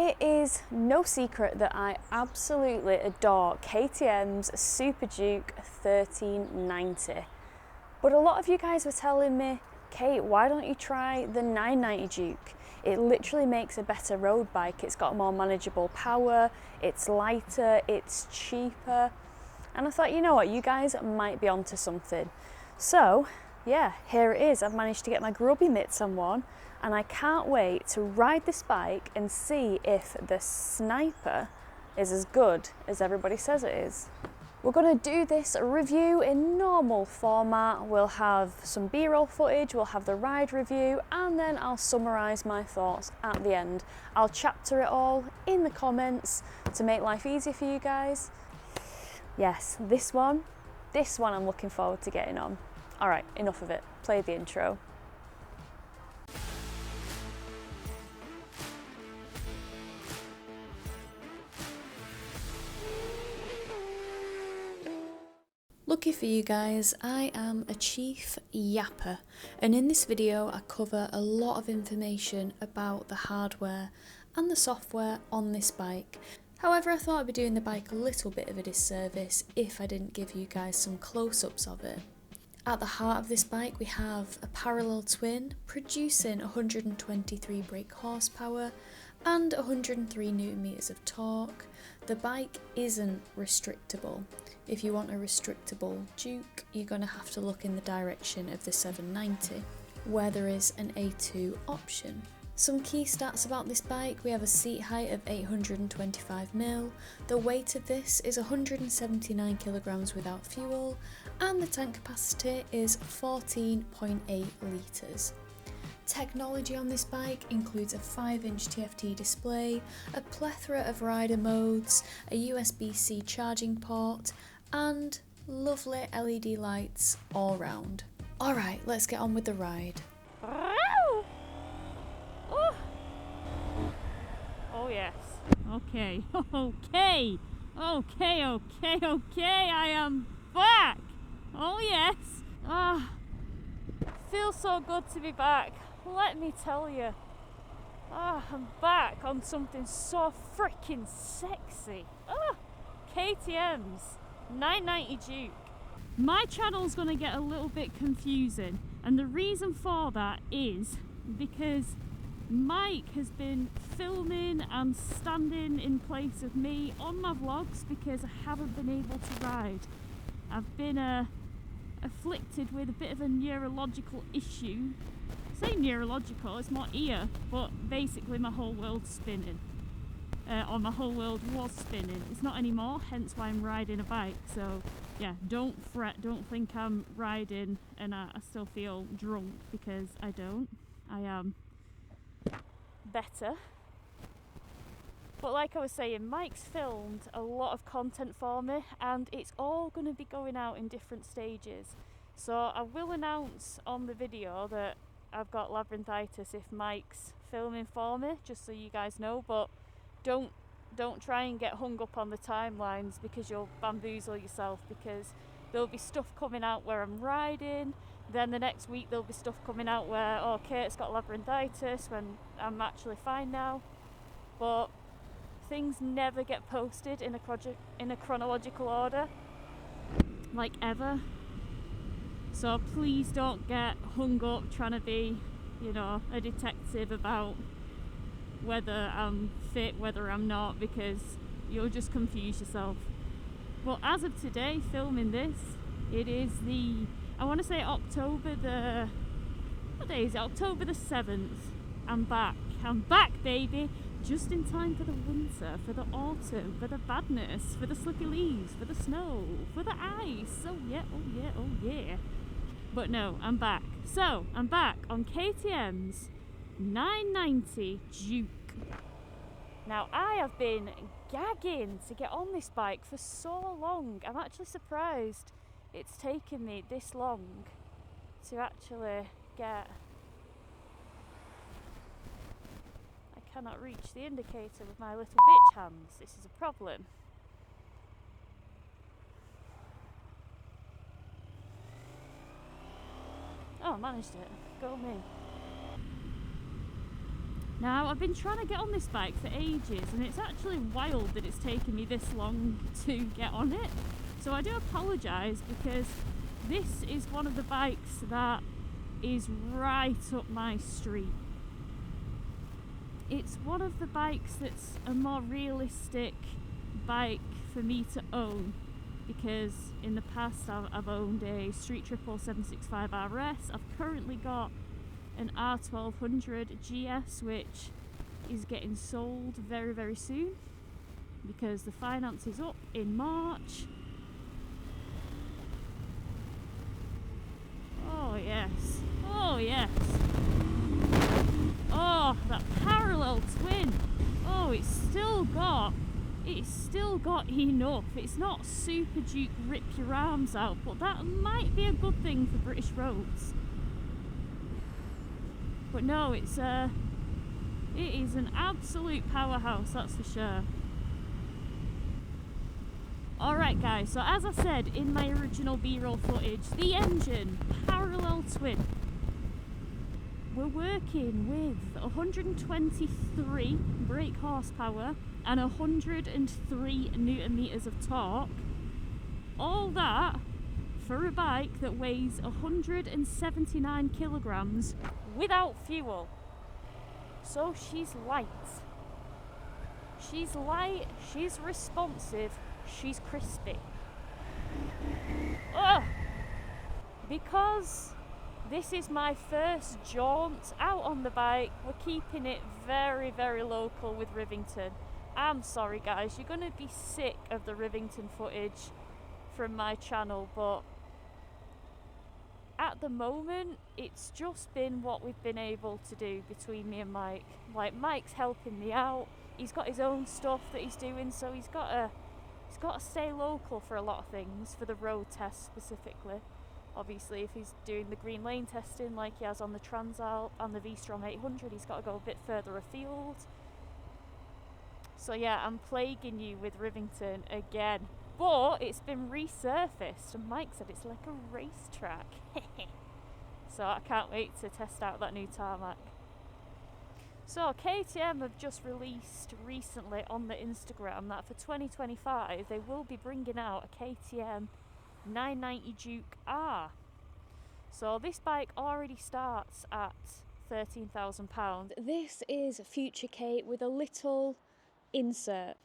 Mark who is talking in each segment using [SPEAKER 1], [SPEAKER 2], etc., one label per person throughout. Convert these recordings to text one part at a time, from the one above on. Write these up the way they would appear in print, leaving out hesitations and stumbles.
[SPEAKER 1] It is no secret that I absolutely adore KTM's Super Duke 1390. But a lot of you guys were telling me, Kate, why don't you try the 990 Duke? It literally makes a better road bike. It's got more manageable power, it's lighter, it's cheaper. And I thought, you know what, you guys might be onto something. So yeah, here it is. I've managed to get my grubby mitts on one, and I can't wait to ride this bike and see if the Sniper is as good as everybody says it is. We're going to do this review in normal format. We'll have some B-roll footage, we'll have the ride review, and then I'll summarise my thoughts at the end. I'll chapter it all in the comments to make life easier for you guys. Yes, this one I'm looking forward to getting on. All right, enough of it. Play the intro. Lucky for you guys, I am a chief yapper, and in this video I cover a lot of information about the hardware and the software on this bike. However, I thought I'd be doing the bike a little bit of a disservice if I didn't give you guys some close-ups of it. At the heart of this bike we have a parallel twin producing 123 brake horsepower and 103 Newton meters of torque. The bike isn't restrictable. If you want a restrictable Duke, you're going to have to look in the direction of the 790, where there is an A2 option. Some key stats about this bike: we have a seat height of 825mm, the weight of this is 179 kilograms without fuel, and the tank capacity is 14.8 litres. Technology on this bike includes a 5-inch TFT display, a plethora of rider modes, a USB-C charging port, and lovely LED lights all round. Alright, let's get on with the ride.
[SPEAKER 2] Oh yes. Okay. Okay, I am back. Oh yes. Feels so good to be back. Let me tell you. I'm back on something so freaking sexy. KTM's 990 Duke. My channel's gonna get a little bit confusing, and the reason for that is because Mike has been filming and standing in place of me on my vlogs because I haven't been able to ride. I've been afflicted with a bit of a neurological issue. I say neurological, it's more ear, but basically my whole world's spinning. Or my whole world was spinning. It's not anymore, hence why I'm riding a bike. So yeah, don't fret, don't think I'm riding and I still feel drunk, because I don't. I am better. But like I was saying, Mike's filmed a lot of content for me, and it's all going to be going out in different stages. So I will announce on the video that I've got labyrinthitis if Mike's filming for me, just so you guys know. But don't try and get hung up on the timelines, because you'll bamboozle yourself, because there'll be stuff coming out where I'm riding, then the next week there'll be stuff coming out where, oh, Kate's got labyrinthitis, when I'm actually fine now. But things never get posted in a chronological order, like ever. So please don't get hung up trying to be, you know, a detective about whether I'm fit, whether I'm not, because you'll just confuse yourself. But as of today, filming this, it is I want to say October the 7th. I'm back, baby, just in time for the winter, for the autumn, for the badness, for the slippy leaves, for the snow, for the ice. Oh yeah. But no, I'm back. So I'm back on KTM's 990 Duke. Now, I have been gagging to get on this bike for so long. I'm actually surprised it's taken me this long to actually get... I cannot reach the indicator with my little bitch hands. This is a problem. Oh, I managed it. Go me. Now, I've been trying to get on this bike for ages, and it's actually wild that it's taken me this long to get on it. So I do apologise, because this is one of the bikes that is right up my street. It's one of the bikes that's a more realistic bike for me to own, because in the past I've owned a Street Triple 765 RS. I've currently got an R1200 GS, which is getting sold very, very soon because the finance is up in March. Oh yes, oh yes. Oh, that parallel twin. Oh, it's still got enough. It's not Super Duke rip your arms out, but that might be a good thing for British roads. But no, it is an absolute powerhouse, that's for sure. Alright guys, so as I said in my original B-roll footage, the engine, parallel twin. We're working with 123 brake horsepower and 103 newton meters of torque. All that for a bike that weighs 179 kilograms without fuel. So she's light. She's light, she's responsive, she's crispy. Oh! Because this is my first jaunt out on the bike, we're keeping it very, very local with Rivington. I'm sorry guys, you're going to be sick of the Rivington footage from my channel, but at the moment it's just been what we've been able to do between me and Mike. Like, Mike's helping me out, he's got his own stuff that he's doing, so he's got to stay local for a lot of things, for the road test specifically. Obviously, if he's doing the green lane testing like he has on the Transalp and the V-Strom 800, he's got to go a bit further afield. So yeah, I'm plaguing you with Rivington again. But it's been resurfaced, and Mike said it's like a racetrack. So I can't wait to test out that new tarmac. So KTM have just released recently on the Instagram that for 2025 they will be bringing out a KTM 990 Duke R. So this bike already starts at £13,000. This is Future Kate with a little insert.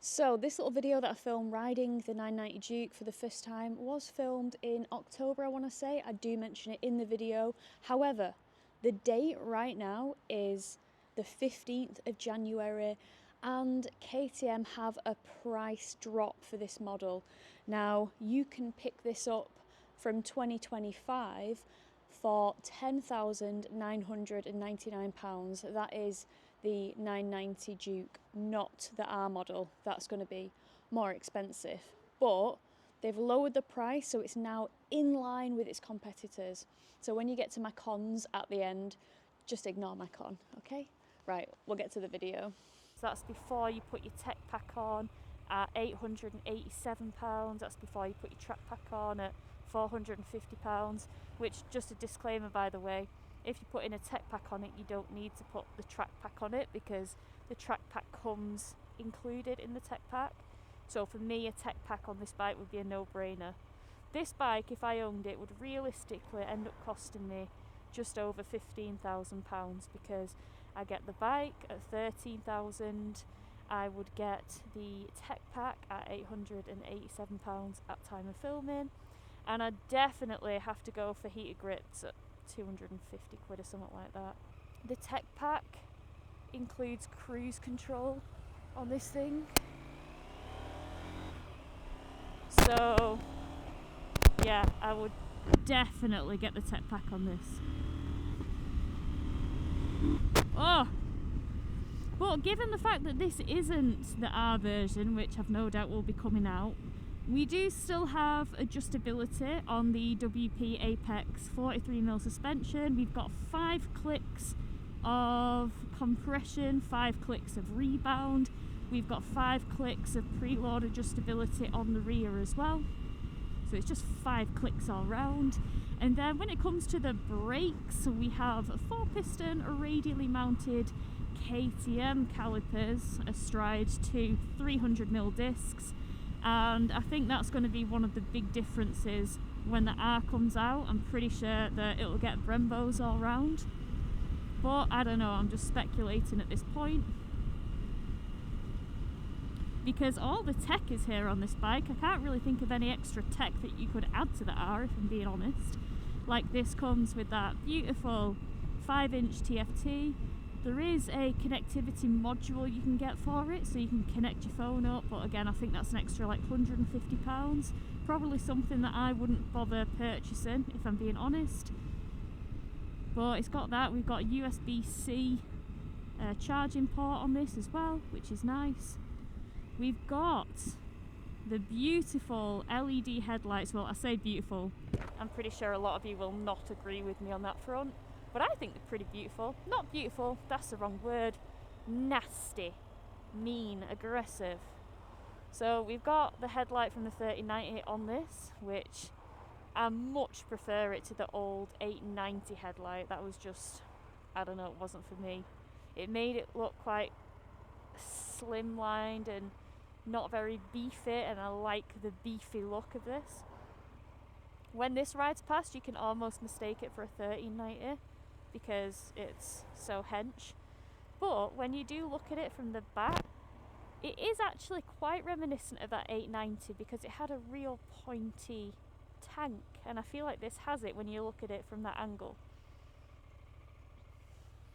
[SPEAKER 2] So this little video that I filmed riding the 990 Duke for the first time was filmed in October, I want to say. I do mention it in the video. However, the date right now is the 15th of January, and KTM have a price drop for this model. Now, you can pick this up from 2025 for £10,999. That is the 990 Duke, not the R model. That's going to be more expensive. But they've lowered the price, so it's now in line with its competitors. So when you get to my cons at the end, just ignore my con, okay? Right, we'll get to the video. So that's before you put your tech pack on at £887. That's before you put your track pack on at £450, which, just a disclaimer by the way, if you put in a tech pack on it, you don't need to put the track pack on it because the track pack comes included in the tech pack. So for me, a tech pack on this bike would be a no-brainer. This bike, if I owned it, would realistically end up costing me just over £15,000 because I get the bike at £13,000. I would get the tech pack at £887 at time of filming, and I definitely have to go for heated grips at 250 quid or something like that. The tech pack includes cruise control on this thing, so yeah, I would definitely get the tech pack on this. Oh, but given the fact that this isn't the R version, which I've no doubt will be coming out, we do still have adjustability on the WP Apex 43mm suspension. We've got 5 clicks of compression, 5 clicks of rebound. We've got 5 clicks of preload adjustability on the rear as well. So it's just 5 clicks all round. And then when it comes to the brakes, we have a 4-piston radially mounted KTM calipers astride to 300mm discs, and I think that's going to be one of the big differences when the R comes out. I'm pretty sure that it'll get Brembos all round, but I don't know, I'm just speculating at this point. Because all the tech is here on this bike, I can't really think of any extra tech that you could add to the R, if I'm being honest. Like, this comes with that beautiful 5-inch TFT. There is a connectivity module you can get for it, so you can connect your phone up, but again, I think that's an extra like £150. Probably something that I wouldn't bother purchasing, if I'm being honest. But it's got that. We've got USB-C charging port on this as well, which is nice. We've got the beautiful LED headlights. Well, I say beautiful, I'm pretty sure a lot of you will not agree with me on that front, but I think they're pretty beautiful. Not beautiful, that's the wrong word. Nasty, mean, aggressive. So we've got the headlight from the 3090 on this, which I much prefer it to the old 890 headlight. That was just, I don't know, it wasn't for me. It made it look quite slimlined and not very beefy, and I like the beefy look of this. When this rides past, you can almost mistake it for a 1390 because it's so hench. But when you do look at it from the back, it is actually quite reminiscent of that 890 because it had a real pointy tank, and I feel like this has it when you look at it from that angle.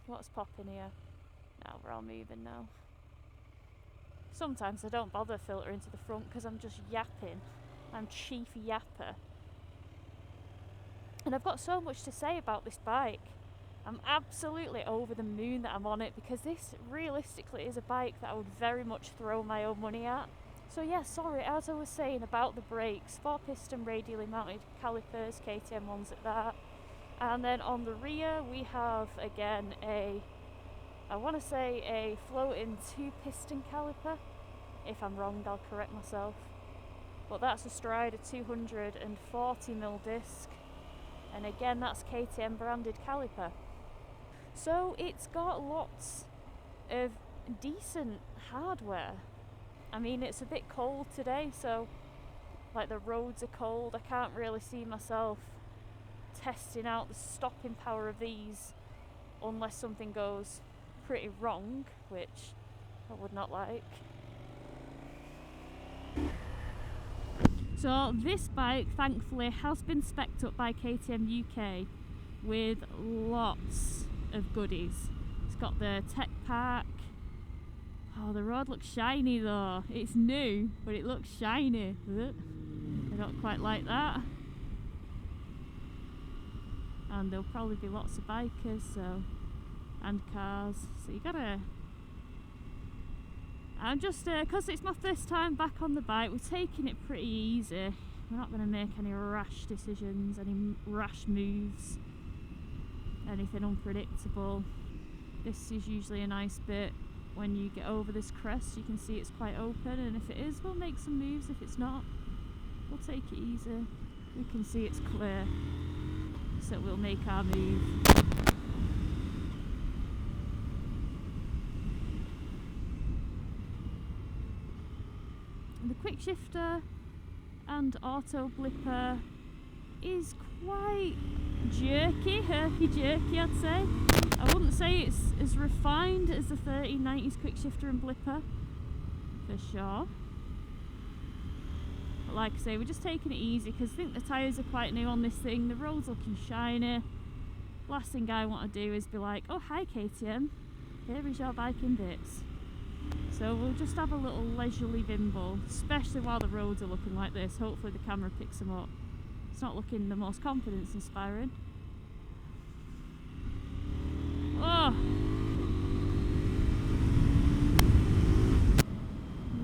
[SPEAKER 2] What's popping here? Now we're all moving now. Sometimes I don't bother filtering to the front because I'm just yapping. I'm chief yapper. And I've got so much to say about this bike. I'm absolutely over the moon that I'm on it, because this realistically is a bike that I would very much throw my own money at. So yeah, sorry, as I was saying about the brakes, 4-piston radially mounted calipers, KTM ones at that. And then on the rear we have again I want to say a floating 2-piston caliper. If I'm wrong, I'll correct myself. But that's astride a 240mm disc. And again, that's KTM branded caliper. So it's got lots of decent hardware. I mean, it's a bit cold today, so like the roads are cold. I can't really see myself testing out the stopping power of these unless something goes pretty wrong, which I would not like. So this bike thankfully has been specced up by KTM UK with lots of goodies. It's got the tech pack. Oh, the road looks shiny though. It's new, but it looks shiny. I don't quite like that. And there'll probably be lots of bikers, so, and cars. So you gotta. I'm just, because it's my first time back on the bike, we're taking it pretty easy. We're not going to make any rash decisions, any rash moves, anything unpredictable. This is usually a nice bit when you get over this crest. You can see it's quite open, and if it is, we'll make some moves. If it's not, we'll take it easy. We can see it's clear, so we'll make our move. The quick shifter and auto blipper is quite jerky, herky-jerky I'd say. I wouldn't say it's as refined as the 1390s quick shifter and blipper, for sure. But like I say, we're just taking it easy because I think the tyres are quite new on this thing. The road's looking shiny. Last thing I want to do is be like, oh hi KTM, here is your bike in bits. So we'll just have a little leisurely bimble, especially while the roads are looking like this. Hopefully the camera picks them up. It's not looking the most confidence inspiring. Oh!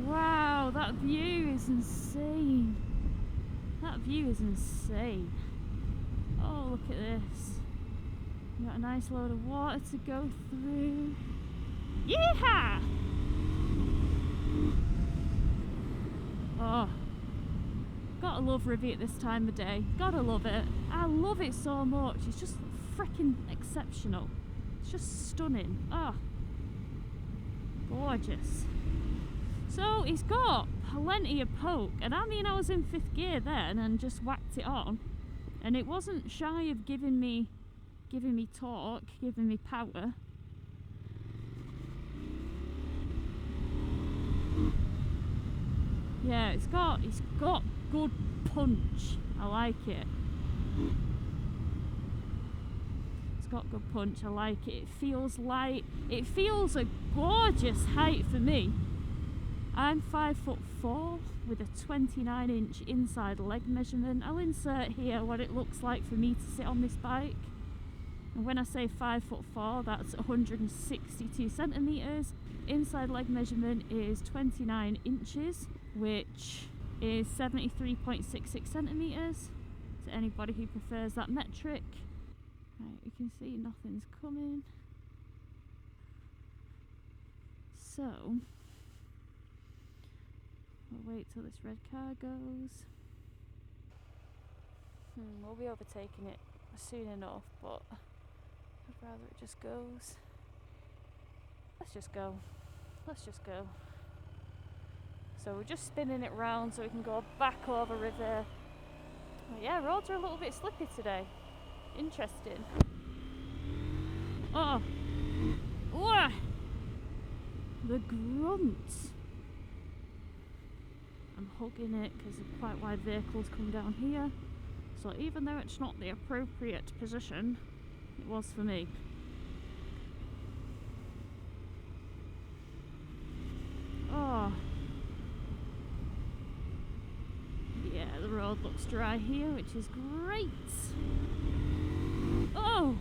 [SPEAKER 2] Wow, that view is insane. That view is insane. Oh, look at this. We've got a nice load of water to go through. Yeehaw! Oh, gotta love Rivi at this time of day. Gotta love it. I love it so much. It's just freaking exceptional. It's just stunning. Oh, gorgeous. So it's got plenty of poke, and I mean I was in 5th gear then and just whacked it on, and it wasn't shy of giving me torque, giving me power. Yeah, it's got good punch. I like it. It's got good punch. I like it. It feels light. It feels a gorgeous height for me. I'm 5'4" with a 29-inch inside leg measurement. I'll insert here what it looks like for me to sit on this bike. And when I say 5'4", that's 162 centimeters. Inside leg measurement is 29 inches, which is 73.66 centimeters. To anybody who prefers that metric. Right, you can see nothing's coming. So we'll wait till this red car goes. We'll be overtaking it soon enough, but I'd rather it just goes. Let's just go. Let's just go. So we're just spinning it round so we can go back over river. Oh yeah, roads are a little bit slippy today. Interesting. Oh! Wah! The grunt! I'm hugging it because quite wide vehicles come down here. So even though it's not the appropriate position, it was for me. Oh. Yeah, the road looks dry here, which is great. Oh!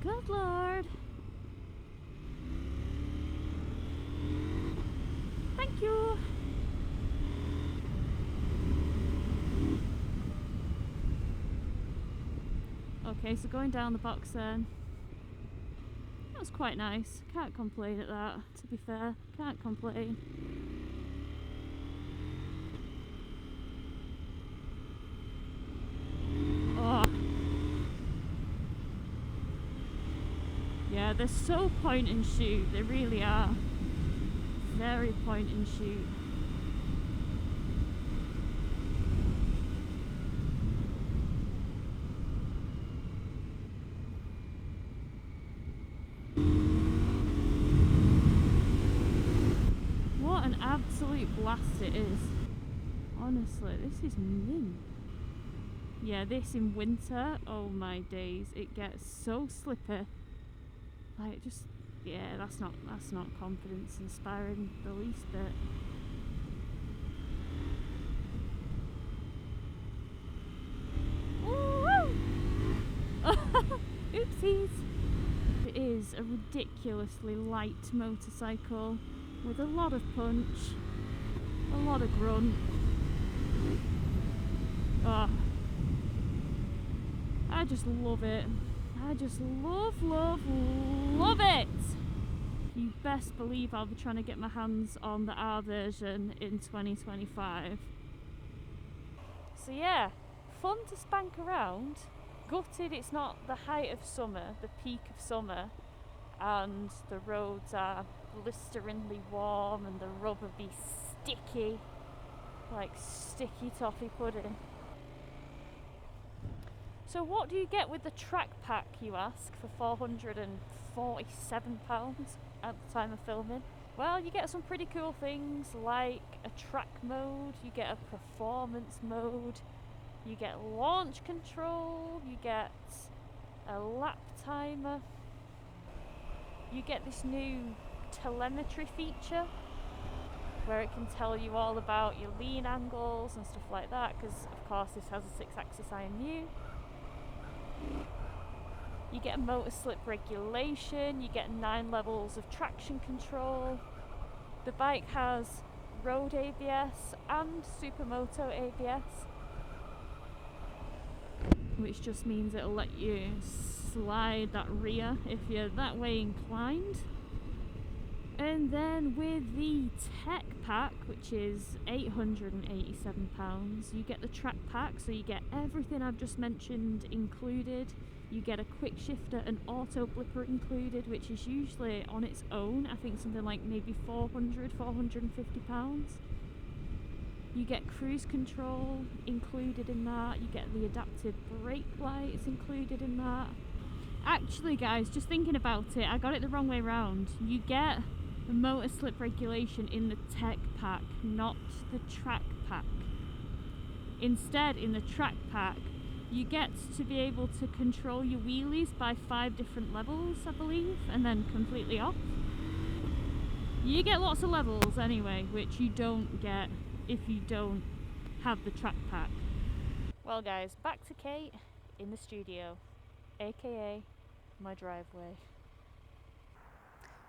[SPEAKER 2] Good Lord! Thank you! Okay, so going down the box then. That was quite nice. Can't complain at that, to be fair. Can't complain. Oh. Yeah, they're so point and shoot. They really are. Very point and shoot. What an absolute blast it is. Honestly, this is mint. Yeah, this in winter, oh my days, it gets so slippery. Like, just, yeah, that's not confidence inspiring the least bit. Oopsies! It is a ridiculously light motorcycle with a lot of punch, a lot of grunt. Oh, I just love it. I just love it! You best believe I'll be trying to get my hands on the R version in 2025. So yeah, fun to spank around. Gutted it's not the height of summer, the peak of summer, and the roads are blisteringly warm and the rubber be sticky, like sticky toffee pudding. So what do you get with the track pack, you ask, for £447 at the time of filming? Well, you get some pretty cool things like a track mode, you get a performance mode, you get launch control, you get a lap timer, you get this new telemetry feature where it can tell you all about your lean angles and stuff like that, because of course this has a 6-axis IMU. You get a motor slip regulation, you get 9 levels of traction control. The bike has road ABS and supermoto ABS, which just means it'll let you slide that rear if you're that way inclined. And then with the tech pack, which is £887, you get the track pack, so you get everything I've just mentioned included. You get a quick shifter and auto blipper included, which is usually on its own, I think something like maybe £450. You get cruise control included in that. You get the adaptive brake lights included in that. Actually guys, just thinking about it, I got it the wrong way round. You get the motor slip regulation in the tech pack, not the track pack. Instead, in the track pack, you get to be able to control your wheelies by 5 different levels, I believe, and then completely off. You get lots of levels anyway, which you don't get if you don't have the track pack. Well guys, back to Kate in the studio, aka my driveway.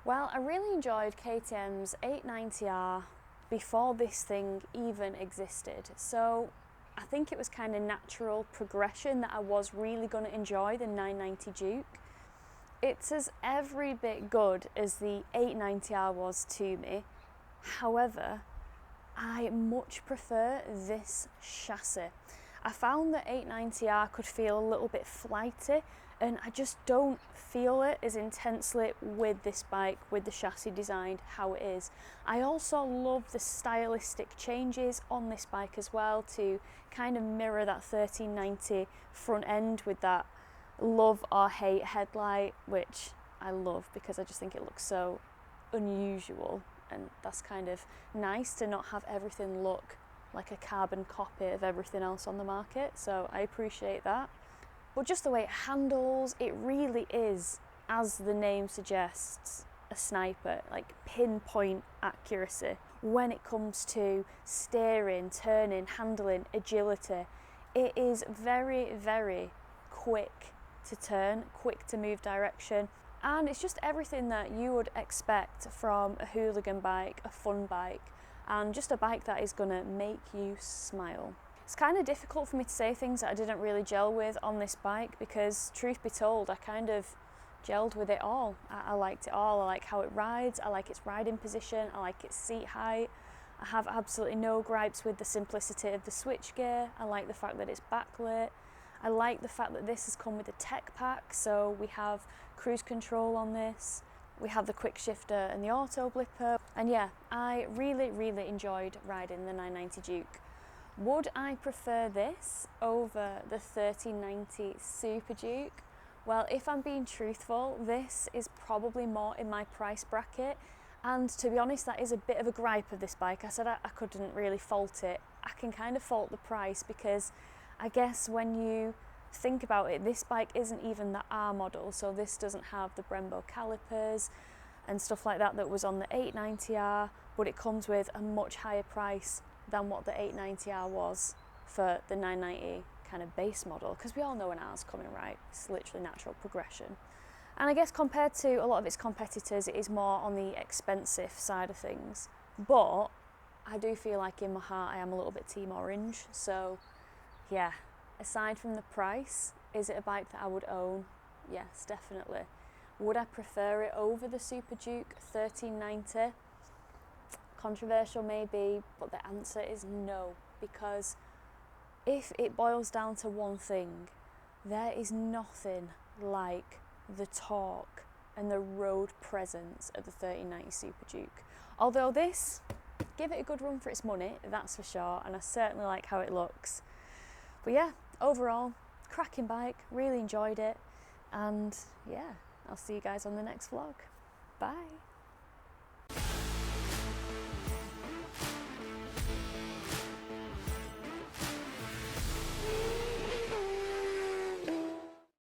[SPEAKER 1] Well, I really enjoyed KTM's 890R before this thing even existed, so I think it was kind of natural progression that I was really going to enjoy the 990 Duke. It's as every bit good as the 890R was to me. However, I much prefer this chassis. I found that 890R could feel a little bit flighty, and I just don't feel it as intensely with this bike, with the chassis designed how it is. I also love the stylistic changes on this bike as well to kind of mirror that 1390 front end with that love or hate headlight, which I love because I just think it looks so unusual, and that's kind of nice to not have everything look like a carbon copy of everything else on the market, so I appreciate that. But just the way it handles, it really is, as the name suggests, a sniper, like pinpoint accuracy. When it comes to steering, turning, handling, agility, it is very, very quick to turn, quick to move direction, and it's just everything that you would expect from a hooligan bike, a fun bike, and just a bike that is going to make you smile. It's kind of difficult for me to say things that I didn't really gel with on this bike because, truth be told, I kind of gelled with it all. I liked it all. I like how it rides, I like its riding position, I like its seat height. I have absolutely no gripes with the simplicity of the switchgear. I like the fact that it's backlit. I like the fact that this has come with a tech pack, so we have cruise control on this. We have the quick shifter and the auto blipper. And yeah, I really, really enjoyed riding the 990 Duke. Would I prefer this over the 1390 Super Duke? Well, if I'm being truthful, this is probably more in my price bracket. And to be honest, that is a bit of a gripe of this bike. I said I couldn't really fault it. I can kind of fault the price because I guess when you think about it, this bike isn't even the R model, so this doesn't have the Brembo calipers and stuff like that that was on the 890R, but it comes with a much higher price than what the 890R was for the 990 kind of base model, because we all know an R's coming, right? It's literally natural progression. And I guess compared to a lot of its competitors, it is more on the expensive side of things, but I do feel like in my heart I am a little bit team orange, so yeah, aside from the price, is it a bike that I would own? Yes, definitely. Would I prefer it over the Super Duke 1390? Controversial maybe, but the answer is no, because if it boils down to one thing, there is nothing like the torque and the road presence of the 1390 Super Duke. Although this, give it a good run for its money, that's for sure, and I certainly like how it looks. But yeah, overall, cracking bike, really enjoyed it, and yeah, I'll see you guys on the next vlog. Bye!